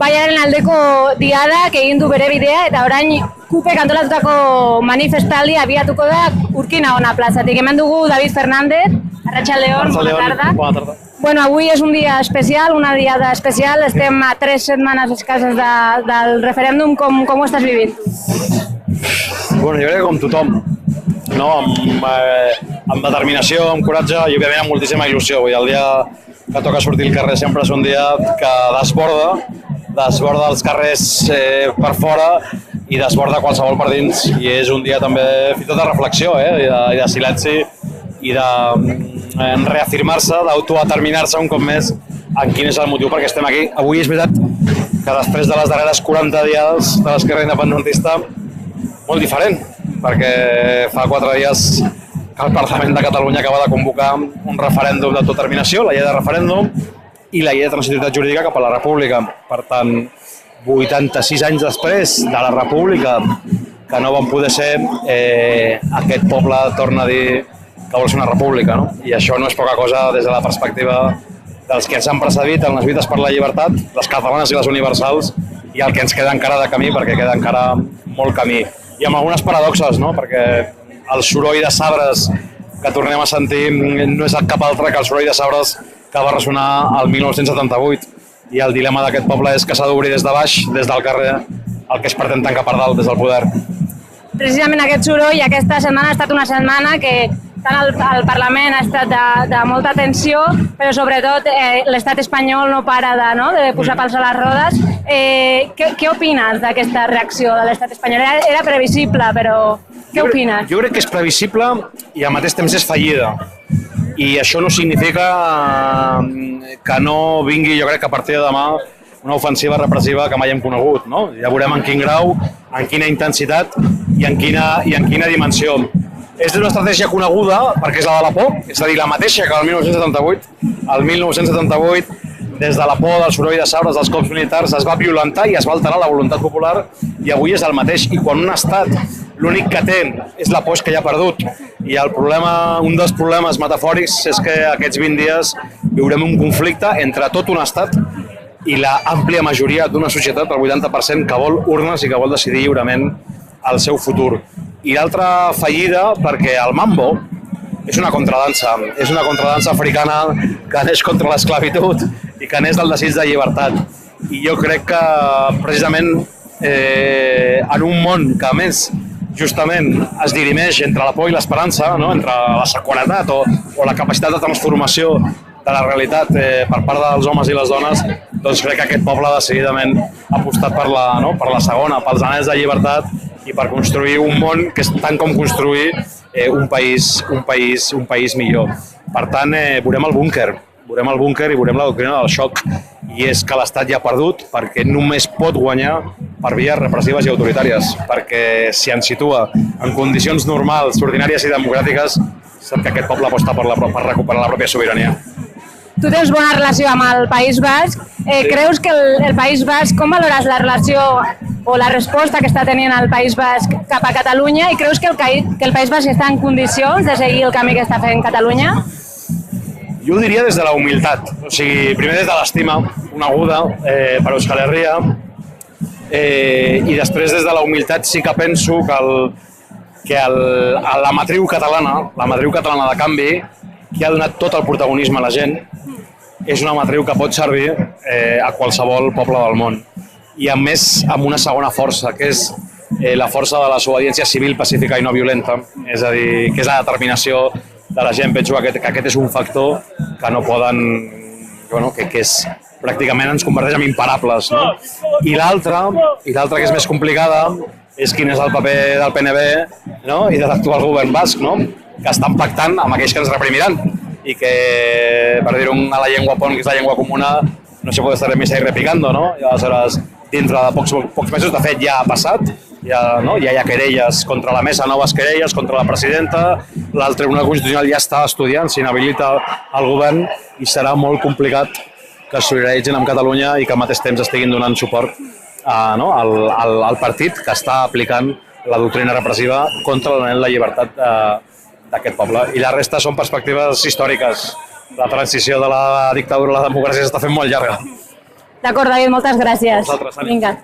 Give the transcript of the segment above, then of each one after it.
baiaren aldeko diadak egin du bere bidea, eta orain KUPek antolatutako manifestaldi abiatuko da Urquinaona plazatik. Hemen dugu David Fernández, Arratsaldeon, bona tarda. Bona tarda. Bueno, avui és un dia especial, una diada especial. Estem a 3 setmanes escasses del referèndum. Com ho estàs vivint? Bueno, jo crec que com tothom, no? Amb determinació, amb coratge i òbviament amb moltíssima il·lusió. El dia que toca sortir al carrer sempre és un dia que desborda els carrers per fora i desborda qualsevol per dins. I és un dia també fins i tot de reflexió i de silenci i de reafirmar-se, d'autodeterminar-se un cop més en quin és el motiu perquè estem aquí. Avui és veritat que després de les darreres 40 dies de l'esquerra independentista, molt diferent, perquè fa 4 dies que el Parlament de Catalunya acaba de convocar un referèndum d'autodeterminació, la llei de referèndum i la llei de transitorietat jurídica cap a la República. Per tant, 86 anys després de la República, que no van poder ser, aquest poble torna a dir que vol ser una república, no? I això no és poca cosa des de la perspectiva dels que ens han precedit en les lluites per la llibertat, les catalanes i les universals, i el que ens queda encara de camí, perquè queda encara molt camí. I amb algunes paradoxes, no? Perquè el soroll de sabres que tornem a sentir no és cap altre que el soroll de sabres que va ressonar el 1978. I el dilema d'aquest poble és que s'ha d'obrir des de baix, des del carrer, el que es pretén tancar per dalt, des del poder. Precisament aquest soroll, aquesta setmana ha estat una setmana que tant el Parlament ha estat de molta tensió, però sobretot l'estat espanyol no para de posar pals a les rodes. Què opines d'aquesta reacció de l'estat espanyol? Era previsible, però què opines? Jo crec que és previsible i al mateix temps és fallida. I això no significa que no vingui, jo crec que a partir de demà, una ofensiva repressiva que mai hem conegut, no? Ja veurem en quin grau, en quina intensitat i en quina dimensió. És una estratègia coneguda perquè és la de la por, és a dir, la mateixa que el 1978. El 1978, des de la por, del soroll de sabres, dels cops militars, es va violentar i es va alterar la voluntat popular i avui és el mateix. I quan un estat l'únic que té és la por que ja ha perdut i un dels problemes metafòrics és que aquests 20 dies viurem un conflicte entre tot un estat i l'àmplia majoria d'una societat, el 80%, que vol urnes i que vol decidir lliurement el seu futur. I l'altra fallida perquè el mambo és una contradansa africana que neix contra l'esclavitud i que neix del desig de llibertat. I jo crec que precisament en un món que a més justament es dirimeix entre la por i l'esperança, no? Entre la seguretat o la capacitat de transformació de la realitat per part dels homes i les dones, doncs crec que aquest poble decididament ha apostat per la segona, pels anhels de llibertat i per construir un món que és tant com construir un país millor. Per tant, veurem el búnquer i veurem la doctrina del xoc. I és que l'Estat ja ha perdut perquè només pot guanyar per vies repressives i autoritàries. Perquè si ens situa en condicions normals, ordinàries i democràtiques, sap que aquest poble aposta per recuperar la pròpia sobirania. Tu tens bona relació amb el País Basc. Creus que el País Basc, com valores la relació o la resposta que està tenint el País Basc cap a Catalunya i creus que el País Basc està en condicions de seguir el camí que està fent Catalunya? Jo ho diria des de la humilitat, o sigui, primer des de l'estima coneguda per Euskal Herria i després des de la humilitat sí que penso que la matriu catalana de canvi, que ha donat tot el protagonisme a la gent, és una matriu que pot servir a qualsevol poble del món. I a més amb una segona força, que és la força de la desobediència civil, pacífica i no violenta, és a dir, que és la determinació de la gent. Penso que aquest és un factor que no poden, que pràcticament ens converteix en imparables, no? I l'altra, que és més complicada, és quin és el paper del PNB i de l'actual govern basc, que estan pactant amb aquells que ens reprimiran i que, per dir-ho a la llengua pont, que és la llengua comuna, no se puede estar en misa y repicando, no? I aleshores, dintre de pocs mesos, de fet, ja ha passat, ja hi ha querelles contra la mesa, noves querelles contra la presidenta, el Tribunal Constitucional ja està estudiant si inhabilita el govern i serà molt complicat que es solidaritzin amb Catalunya i que al mateix temps estiguin donant suport al partit que està aplicant la doctrina repressiva contra la llibertat d'aquest poble. I la resta són perspectives històriques. La transició de la dictadura a la democràcia s'està fent molt llarga. D'acord, David, moltes gràcies. Vosaltres, ànim. Vinga.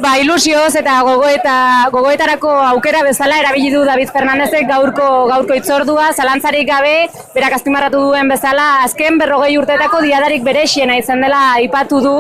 Ba, ilusioz eta gogoetarako aukera bezala erabili du David Fernandezek gaurko hitzordua, zalantzarik gabe, berak azpimarratu duen bezala, azken 40 urteetako diadarik berexiena izan dela aipatu du.